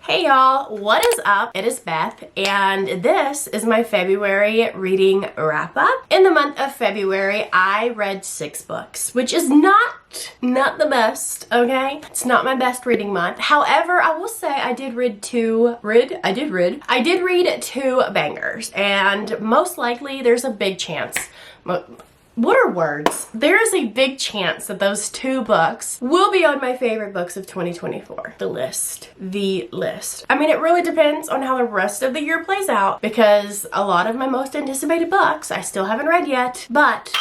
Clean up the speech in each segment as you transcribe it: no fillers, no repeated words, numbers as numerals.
Hey y'all, what is up? It is Beth, and this is my February reading wrap up. In the month of February, I read 6 books, which is not the best, okay? It's not my best reading month. However, I will say I did read two bangers, and most likely there's a big chance. What are words? There is a big chance that those 2 books will be on my favorite books of 2024. The list. I mean, it really depends on how the rest of the year plays out because a lot of my most anticipated books I still haven't read yet, but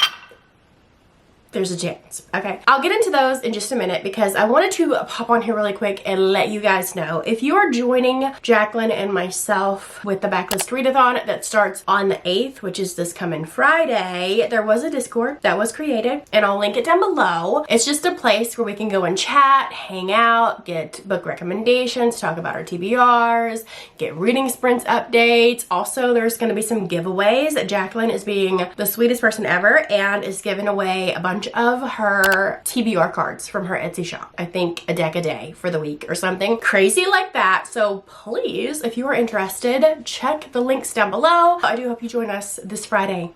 there's a chance. Okay, I'll get into those in just a minute because I wanted to pop on here really quick and let you guys know if you are joining Jacqueline and myself with the Backlist Radathon that starts on the 8th, which is this coming Friday, there was a Discord that was created and I'll link it down below. It's just a place where we can go and chat, hang out, get book recommendations, talk about our TBRs, get reading sprints updates. Also, there's going to be some giveaways. Jacqueline is being the sweetest person ever and is giving away a bunch of her TBR cards from her Etsy shop. I think a deck a day for the week or something crazy like that. So please, if you are interested, check the links down below. I do hope you join us this Friday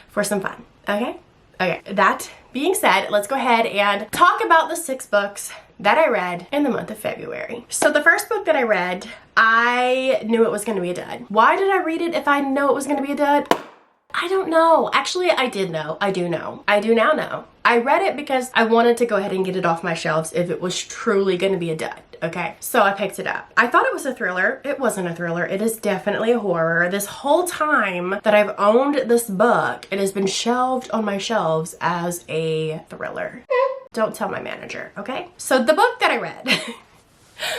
for some fun. Okay, that being said, let's go ahead and talk about the 6 books that I read in the month of February. So the first book that I read, I knew it was going to be a dud. Why did I read it if I know it was going to be a dud? I don't know. Actually, I did know. I do now know. I read it because I wanted to go ahead and get it off my shelves if it was truly going to be a dud. Okay, so I picked it up. I thought it was a thriller. It wasn't a thriller. It is definitely a horror. This whole time that I've owned this book, it has been shelved on my shelves as a thriller. Don't tell my manager, okay? So the book that I read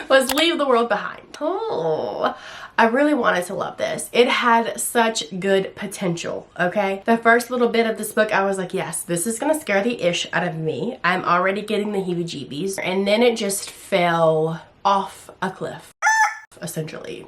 was Leave the World Behind. Oh, I really wanted to love this. It had such good potential, okay? The first little bit of this book, I was like, yes, this is gonna scare the ish out of me. I'm already getting the heebie-jeebies. And then it just fell off a cliff, essentially.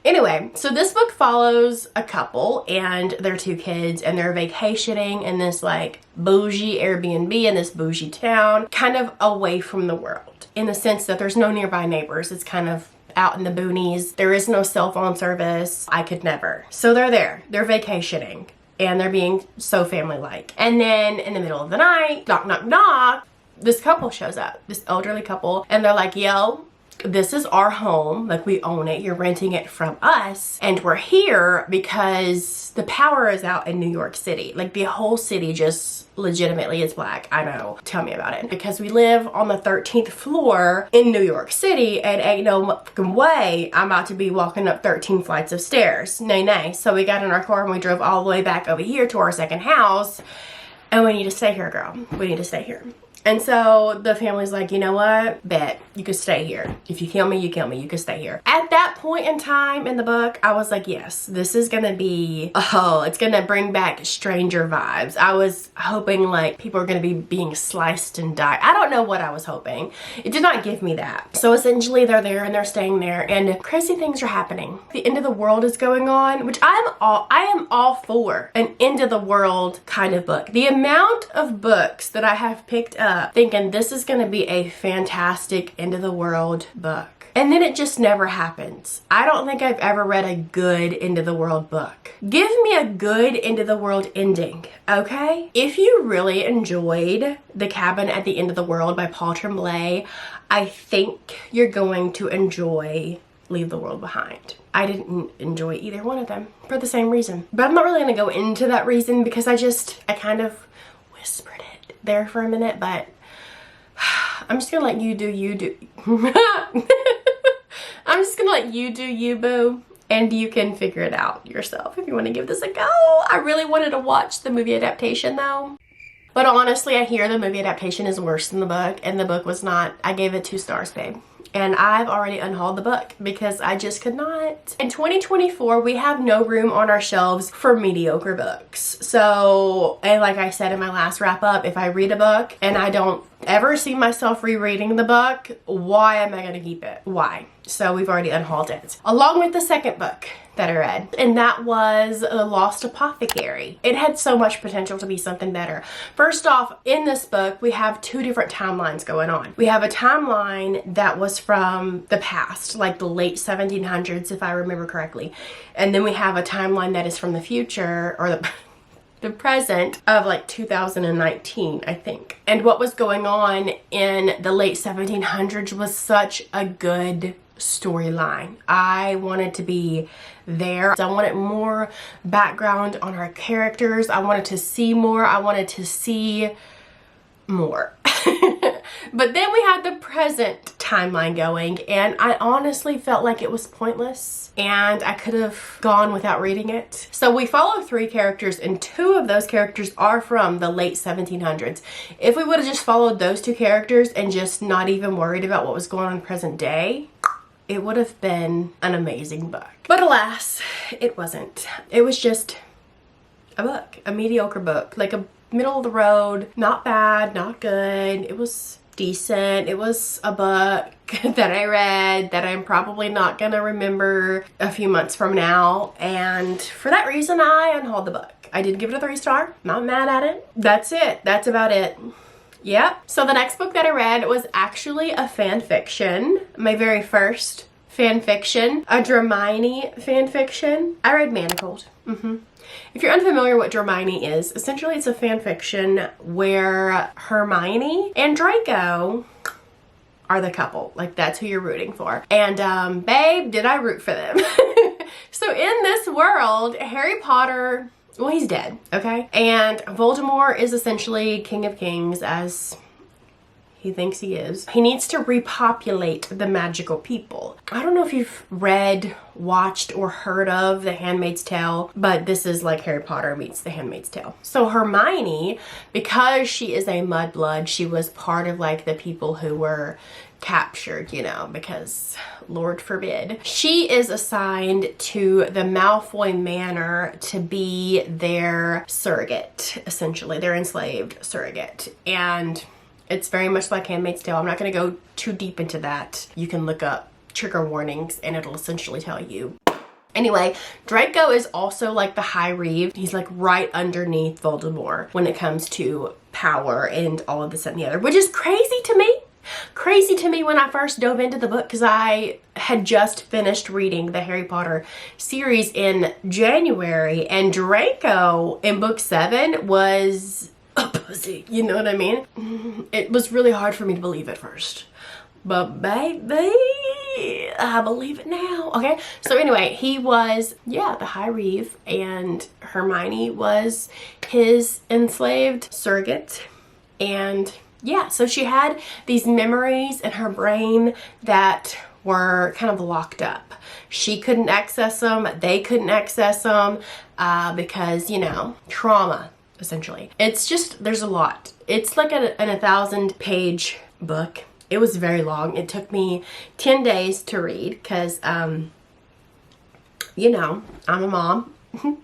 Anyway, so this book follows a couple and their 2 kids, and they're vacationing in this like bougie Airbnb in this bougie town, kind of away from the world, in the sense that there's no nearby neighbors. It's kind of out in the boonies. There is no cell phone service. I could never. So they're there. They're vacationing and they're being so family-like. And then in the middle of the night, knock, knock, knock, this couple shows up, this elderly couple, and they're like, yo, this is our home, like we own it, you're renting it from us, and we're here because the power is out in New York City. Like the whole city just legitimately is black. I know, tell me about it. Because we live on the 13th floor in New York City and ain't no fucking way I'm about to be walking up 13 flights of stairs. Nay. So we got in our car and we drove all the way back over here to our second house, and we need to stay here, girl. We need to stay here. And so the family's like, you know what? Bet you could stay here. If you kill me, you kill me. You could stay here. At that point in time in the book, I was like, yes, this is gonna be, it's gonna bring back Stranger vibes. I was hoping like people are gonna be being sliced and died. I don't know what I was hoping. It did not give me that. So essentially they're there and they're staying there and crazy things are happening. The end of the world is going on, which I am all for an end of the world kind of book. The amount of books that I have picked up thinking this is going to be a fantastic end of the world book, and then it just never happens. I don't think I've ever read a good end of the world book. Give me a good end of the world ending, okay? If you really enjoyed The Cabin at the End of the World by Paul Tremblay, I think you're going to enjoy Leave the World Behind. I didn't enjoy either one of them for the same reason, but I'm not really going to go into that reason because I kind of whispered it there for a minute, but I'm just gonna let you do you, I'm just gonna let you do you, boo, and you can figure it out yourself if you want to give this a go. I really wanted to watch the movie adaptation though, but honestly I hear the movie adaptation is worse than the book, and the book was not. I gave it 2 stars, babe. And I've already unhauled the book because I just could not. In 2024, we have no room on our shelves for mediocre books. So, and like I said in my last wrap up, if I read a book and I don't ever see myself rereading the book, why am I going to keep it? Why? So we've already unhauled it. Along with the second book that I read, and that was The Lost Apothecary. It had so much potential to be something better. First off, in this book, we have two different timelines going on. We have a timeline that was from the past, like the late 1700s, if I remember correctly. And then we have a timeline that is from the future, or the present, of like 2019, I think. And what was going on in the late 1700s was such a good storyline. I wanted to be there. I wanted more background on our characters. I wanted to see more. I wanted to see more. But then we had the present timeline going, and I honestly felt like it was pointless and I could have gone without reading it. So we follow 3 characters, and 2 of those characters are from the late 1700s. If we would have just followed those 2 characters and just not even worried about what was going on in present day, it would have been an amazing book. But alas, it wasn't. It was just a book, a mediocre book, like a middle of the road, not bad, not good. It was decent. It was a book that I read that I'm probably not gonna remember a few months from now, and for that reason I unhauled the book. I did give it a 3-star, not mad at it. That's it. That's about it. Yep. So the next book that I read was actually a fan fiction. My very first fan fiction, a Dramione fan fiction. I read Manacled. If you're unfamiliar what Dramione is, essentially it's a fan fiction where Hermione and Draco are the couple. Like, that's who you're rooting for. And babe, did I root for them. So in this world, Harry Potter, well, he's dead, okay? And Voldemort is essentially King of Kings, as he thinks he is. He needs to repopulate the magical people. I don't know if you've read, watched, or heard of The Handmaid's Tale, but this is like Harry Potter meets The Handmaid's Tale. So Hermione, because she is a mudblood, she was part of like the people who were captured, you know, because Lord forbid. She is assigned to the Malfoy Manor to be their surrogate, essentially, their enslaved surrogate. And it's very much like Handmaid's Tale. I'm not going to go too deep into that. You can look up trigger warnings and it'll essentially tell you. Anyway, Draco is also like the High Reeve. He's like right underneath Voldemort when it comes to power and all of this and the other, which is crazy to me. Crazy to me when I first dove into the book, because I had just finished reading the Harry Potter series in January, and Draco in book 7 was a pussy, you know what I mean? It was really hard for me to believe at first, but baby, I believe it now. Okay, so anyway, he was, yeah, the High Reeve, and Hermione was his enslaved surrogate. And yeah, so she had these memories in her brain that were kind of locked up. She couldn't access them, they couldn't access them, because, you know, trauma, essentially. It's just, there's a lot. It's like an 1,000-page book. It was very long. It took me 10 days to read because, you know, I'm a mom.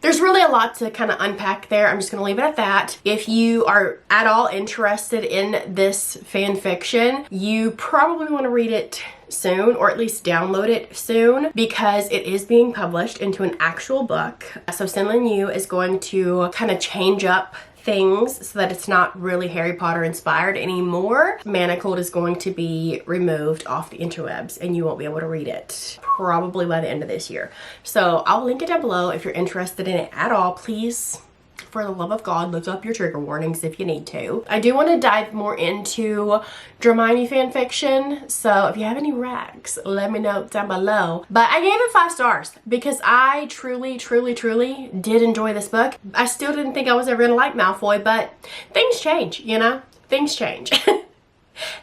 There's really a lot to kind of unpack there. I'm just going to leave it at that. If you are at all interested in this fan fiction, you probably want to read it soon, or at least download it soon, because it is being published into an actual book. So SinLinYu is going to kind of change up things so that it's not really Harry Potter inspired anymore. Manacled is going to be removed off the interwebs and you won't be able to read it probably by the end of this year. So I'll link it down below if you're interested in it at all. Please, for the love of God, look up your trigger warnings if you need to. I do want to dive more into Dramione fanfiction, so if you have any rags, let me know down below. But I gave it 5 stars because I truly did enjoy this book. I still didn't think I was ever gonna like Malfoy, but things change, you know? Things change.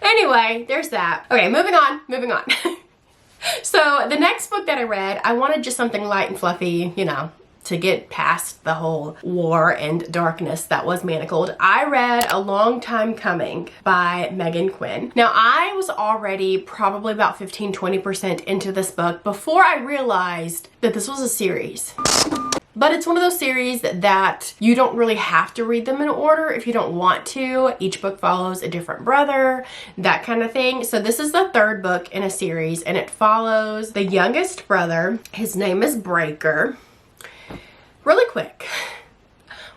Anyway, there's that. Okay, moving on. So the next book that I read, I wanted just something light and fluffy, you know, to get past the whole war and darkness that was Manacled. I read A Long Time Coming by Megan Quinn. Now, I was already probably about 15-20% into this book before I realized that this was a series. But it's one of those series that you don't really have to read them in order if you don't want to. Each book follows a different brother, that kind of thing. So this is the third book in a series, and it follows the youngest brother. His name is Breaker. Really quick.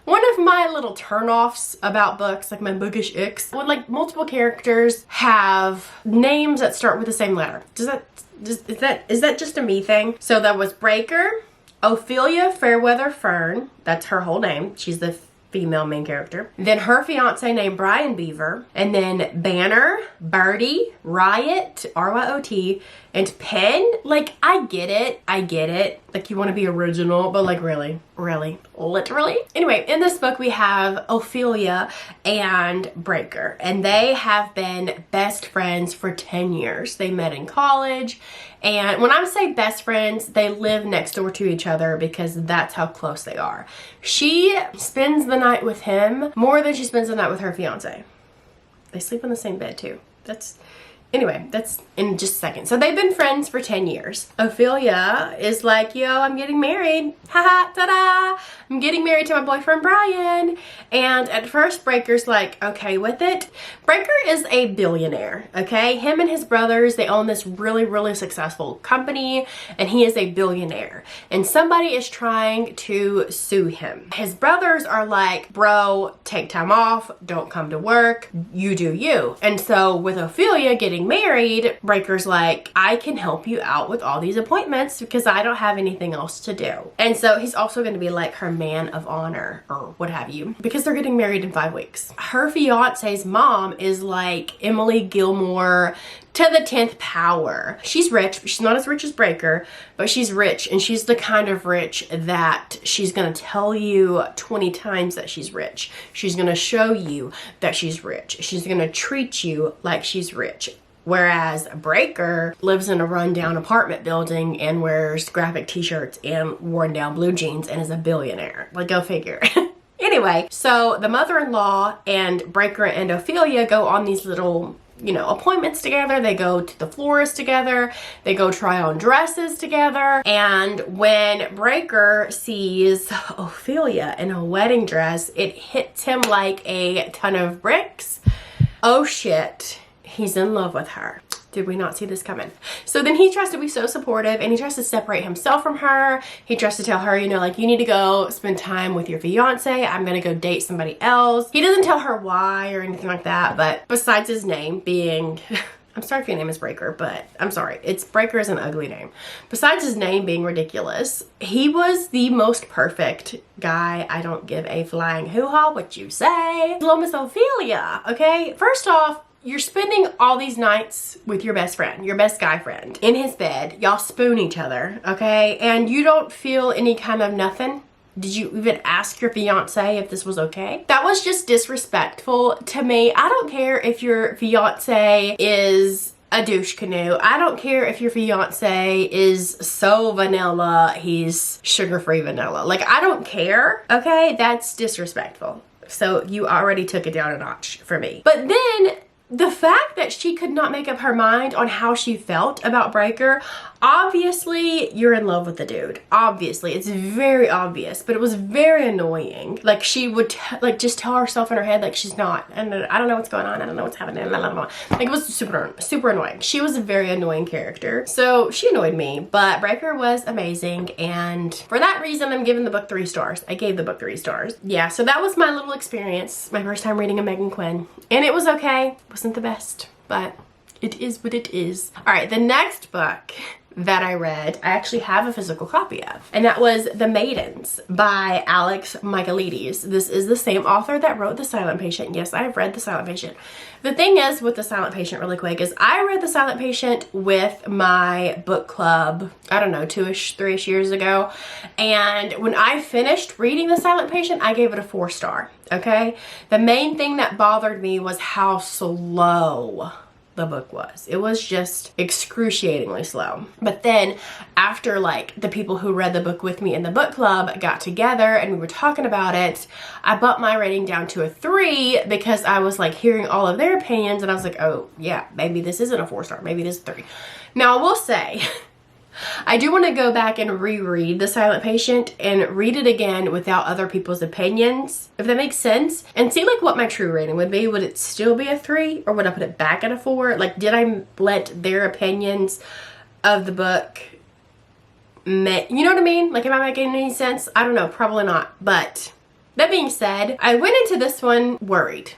One of my little turn-offs about books, like my bookish icks, when like multiple characters have names that start with the same letter. Is that just a me thing? So that was Breaker, Ophelia Fairweather Fern, that's her whole name. She's the female main character. Then her fiance named Brian Beaver, and then Banner, Birdie, Riot, R-Y-O-T, and Penn. Like, I get it. Like, you want to be original, but like, really, literally. Anyway, in this book we have Ophelia and Breaker, and they have been best friends for 10 years. They met in college, and when I say best friends, they live next door to each other because that's how close they are. She spends the night with him more than she spends the night with her fiance. They sleep in the same bed too. Anyway, that's in just a second. So they've been friends for 10 years. Ophelia is like, yo, I'm getting married. Haha, ta-da! I'm getting married to my boyfriend, Brian. And at first, Breaker's like, okay with it. Breaker is a billionaire, okay? Him and his brothers, they own this really successful company, and he is a billionaire. And somebody is trying to sue him. His brothers are like, bro, take time off. Don't come to work. You do you. And so with Ophelia getting married, Breaker's like, I can help you out with all these appointments because I don't have anything else to do. And so he's also going to be like her man of honor or what have you, because they're getting married in 5 weeks. Her fiance's mom is like Emily Gilmore to the 10th power. She's rich. She's not as rich as Breaker, but she's rich, and she's the kind of rich that she's gonna tell you 20 times that she's rich. She's gonna show you that she's rich. She's gonna treat you like she's rich. Whereas Breaker lives in a rundown apartment building and wears graphic t-shirts and worn down blue jeans and is a billionaire. Like, go figure. Anyway, so the mother-in-law and Breaker and Ophelia go on these little, you know, appointments together. They go to the florist together. They go try on dresses together. And when Breaker sees Ophelia in a wedding dress, it hits him like a ton of bricks. Oh shit. He's in love with her. Did we not see this coming? So then he tries to be so supportive, and he tries to separate himself from her. He tries to tell her, you know, like, you need to go spend time with your fiance. I'm gonna go date somebody else. He doesn't tell her why or anything like that, but besides his name being, I'm sorry if your name is Breaker, but I'm sorry. Breaker is an ugly name. Besides his name being ridiculous, he was the most perfect guy. I don't give a flying hoo-ha what you say. Hello, Miss Ophelia, okay? First off, you're spending all these nights with your best friend, your best guy friend, in his bed. Y'all spoon each other, okay? And you don't feel any kind of nothing? Did you even ask your fiance if this was okay? That was just disrespectful to me. I don't care if your fiance is a douche canoe. I don't care if your fiance is so vanilla, he's sugar-free vanilla. Like, I don't care, okay? That's disrespectful. So you already took it down a notch for me. But then the fact that she could not make up her mind on how she felt about Breaker, obviously you're in love with the dude. Obviously, it's very obvious, but it was very annoying. Like, she would like just tell herself in her head like she's not, and I don't know what's going on, I don't know what's happening, blah, blah, blah. Like, it was super annoying. She was a very annoying character, so she annoyed me, but Breaker was amazing, and for that reason I'm giving the book 3 stars. I gave the book 3 stars. Yeah, so that was my little experience, my first time reading a Megan Quinn, and it was okay. Wasn't the best, but it is what it is. All right, the next book that I read, I actually have a physical copy of, and that was The Maidens by Alex Michaelides. This is the same author that wrote The Silent Patient. Yes, I have read The Silent Patient. The thing is with The Silent Patient, really quick, is I read The Silent Patient with my book club, I don't know, 2-ish, 3-ish years ago, and when I finished reading The Silent Patient, I gave it a 4-star, okay? The main thing that bothered me was how slow the book was. It was just excruciatingly slow. But then after, like, the people who read the book with me in the book club got together and we were talking about it, I bumped my rating down to a 3 because I was like hearing all of their opinions, and I was like, oh yeah, maybe this isn't a 4-star, maybe this is 3. Now I will say I do want to go back and reread The Silent Patient and read it again without other people's opinions, if that makes sense, and see like what my true rating would be. Would it still be a 3 or would I put it back at a 4? Like, did I let their opinions of the book, you know what I mean? Like, am I making any sense? I don't know, probably not. But that being said, I went into this one worried.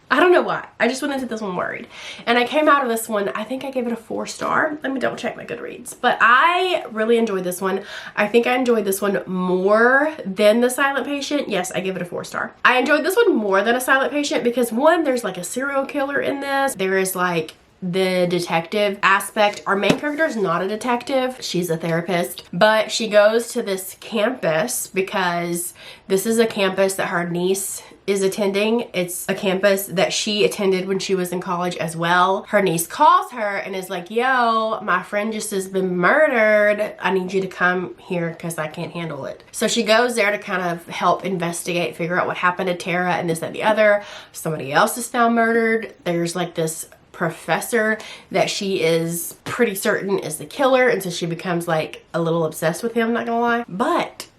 I don't know why. I just went into this one worried. And I came out of this one, I think I gave it a 4-star. Let me double check my Goodreads. But I really enjoyed this one. I think I enjoyed this one more than The Silent Patient. Yes, I give it a 4-star. I enjoyed this one more than A Silent Patient because, one, there's like a serial killer in this. There is like the detective aspect. Our main character is not a detective. She's a therapist, but she goes to this campus because this is a campus that her niece is attending. It's a campus that she attended when she was in college as well. Her niece calls her and is like, yo, my friend just has been murdered. I need you to come here because I can't handle it. So she goes there to kind of help investigate, figure out what happened to Tara and this, that, and the other. Somebody else is found murdered. There's like this professor that she is pretty certain is the killer, and so she becomes like a little obsessed with him, not gonna lie.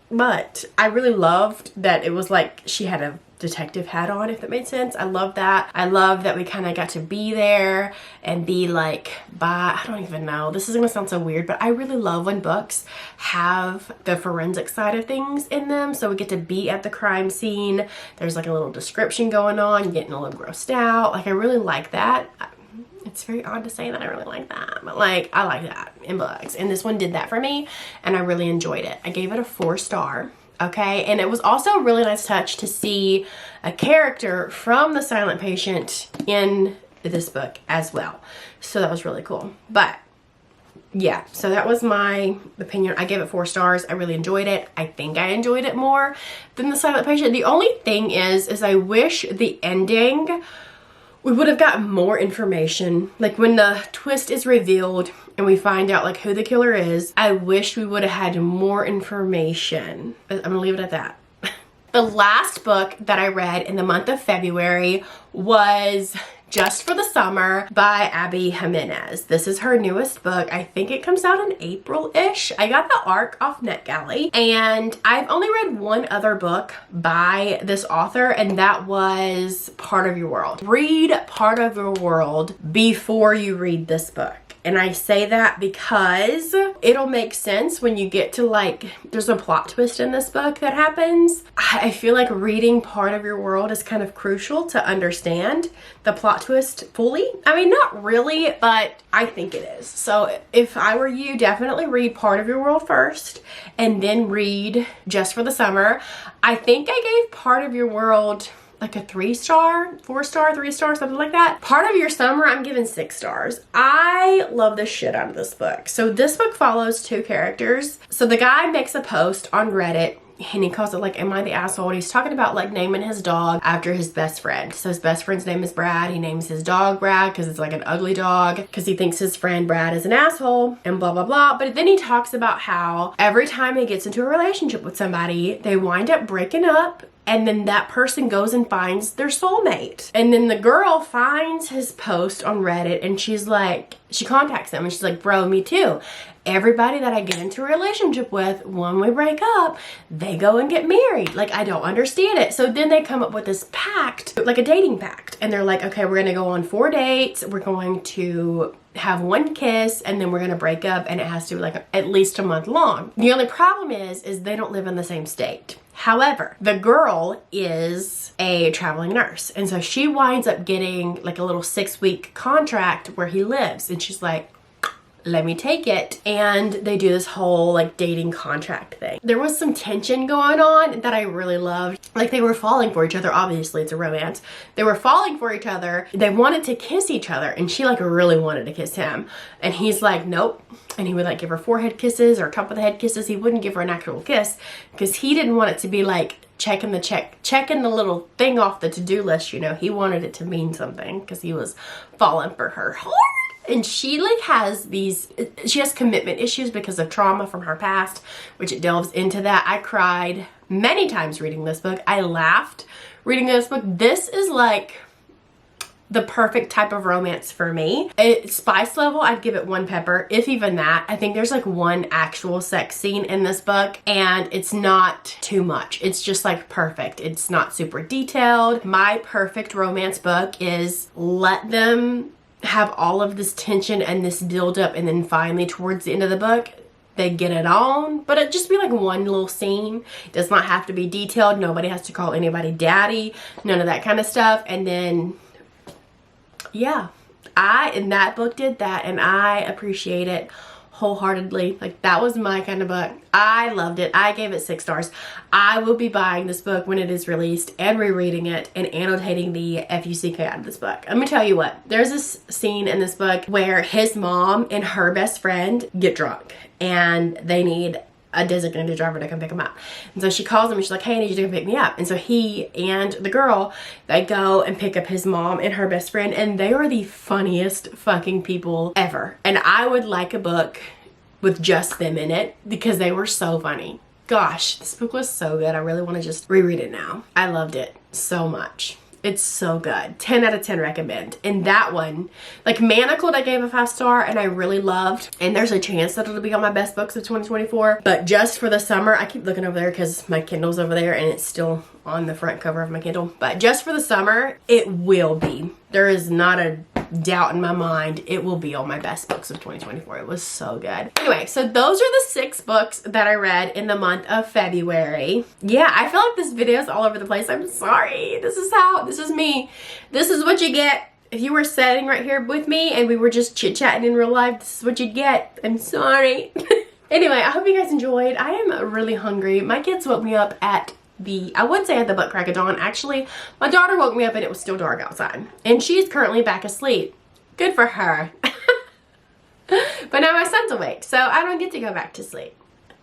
But I really loved that it was like she had a detective hat on, if that made sense. I love that. I love that we kind of got to be there and be like, I don't even know, this is gonna sound so weird, but I really love when books have the forensic side of things in them. So we get to be at the crime scene. There's like a little description going on, getting a little grossed out. Like, I really like that. It's very odd to say that I really like that, but like, I like that in books, and this one did that for me, and I really enjoyed it. I gave it a 4-star. Okay, and it was also a really nice touch to see a character from The Silent Patient in this book as well. So that was really cool. But yeah, so that was my opinion. I gave it 4 stars. I really enjoyed it. I think I enjoyed it more than The Silent Patient. The only thing is I wish the ending, we would have gotten more information. Like, when the twist is revealed and we find out like who the killer is, I wish we would have had more information. I'm gonna leave it at that. The last book that I read in the month of February was Just for the Summer by Abby Jimenez. This is her newest book. I think it comes out in April-ish. I got the ARC off NetGalley, and I've only read one other book by this author, and that was Part of Your World. Read Part of Your World before you read this book. And I say that because it'll make sense when you get to like, there's a plot twist in this book that happens. I feel like reading Part of Your World is kind of crucial to understand the plot twist fully. I mean, not really, but I think it is. So if I were you, definitely read Part of Your World first and then read Just for the Summer. I think I gave Part of Your World like a 3-star, 4-star, 3-star, something like that. Part of Your Summer, I'm giving 6 stars. I love the shit out of this book. So this book follows 2 characters. So the guy makes a post on Reddit and he calls it like, am I the asshole? And he's talking about like naming his dog after his best friend. So his best friend's name is Brad. He names his dog Brad because it's like an ugly dog because he thinks his friend Brad is an asshole and blah, blah, blah. But then he talks about how every time he gets into a relationship with somebody, they wind up breaking up. And then that person goes and finds their soulmate. And then the girl finds his post on Reddit and she's like, she contacts him and she's like, bro, me too. Everybody that I get into a relationship with, when we break up, they go and get married. Like, I don't understand it. So then they come up with this pact, like a dating pact. And they're like, okay, we're gonna go on 4 dates. We're going to have 1 kiss and then we're gonna break up, and it has to be like at least a month long. The only problem is they don't live in the same state. However, the girl is a traveling nurse, and so she winds up getting like a little 6-week contract where he lives, and she's like, let me take it. And they do this whole like dating contract thing. There was some tension going on that I really loved. Like, they were falling for each other. Obviously it's a romance. They were falling for each other. They wanted to kiss each other, and she like really wanted to kiss him, and he's like, nope. And he would like give her forehead kisses or top of the head kisses. He wouldn't give her an actual kiss because he didn't want it to be like checking the little thing off the to-do list, you know. He wanted it to mean something because he was falling for her hard. And she like she has commitment issues because of trauma from her past, which it delves into that. I cried many times reading this book. I laughed reading this book. This is like the perfect type of romance for me. Spice level, I'd give it 1 pepper, if even that. I think there's like 1 actual sex scene in this book, and it's not too much. It's just like perfect. It's not super detailed. My perfect romance book is let them have all of this tension and this build up, and then finally towards the end of the book, they get it on, but it just be like 1 little scene. It does not have to be detailed. Nobody has to call anybody daddy, none of that kind of stuff. And then yeah, in that book did that, and I appreciate it wholeheartedly. Like, that was my kind of book. I loved it. I gave it 6 stars. I will be buying this book when it is released and rereading it and annotating the FUCK out of this book. Let me tell you what, there's this scene in this book where his mom and her best friend get drunk and they need a designated driver to come pick him up. And so she calls him and she's like, hey, I need you to come pick me up. And so he and the girl, they go and pick up his mom and her best friend, and they are the funniest fucking people ever. And I would like a book with just them in it because they were so funny. Gosh, this book was so good. I really want to just reread it now. I loved it so much. It's so good. 10 out of 10 recommend. And that one, like Manacled, I gave a 5 star and I really loved. And there's a chance that it'll be on my best books of 2024. But just for the summer, I keep looking over there because my Kindle's over there and it's still on the front cover of my Kindle. But just for the summer, it will be. There is not a doubt in my mind it will be on my best books of 2024. It was so good. Anyway, so those are the 6 books that I read in the month of February. Yeah, I feel like this video is all over the place. I'm sorry. This is me. This is what you get. If you were sitting right here with me and we were just chit-chatting in real life, this is what you'd get. I'm sorry. Anyway, I hope you guys enjoyed. I am really hungry. My kids woke me up at I would say at the butt crack of dawn. Actually, my daughter woke me up and it was still dark outside. And she's currently back asleep. Good for her. But now my son's awake, so I don't get to go back to sleep.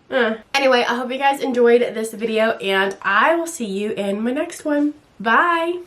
Anyway, I hope you guys enjoyed this video, and I will see you in my next one. Bye!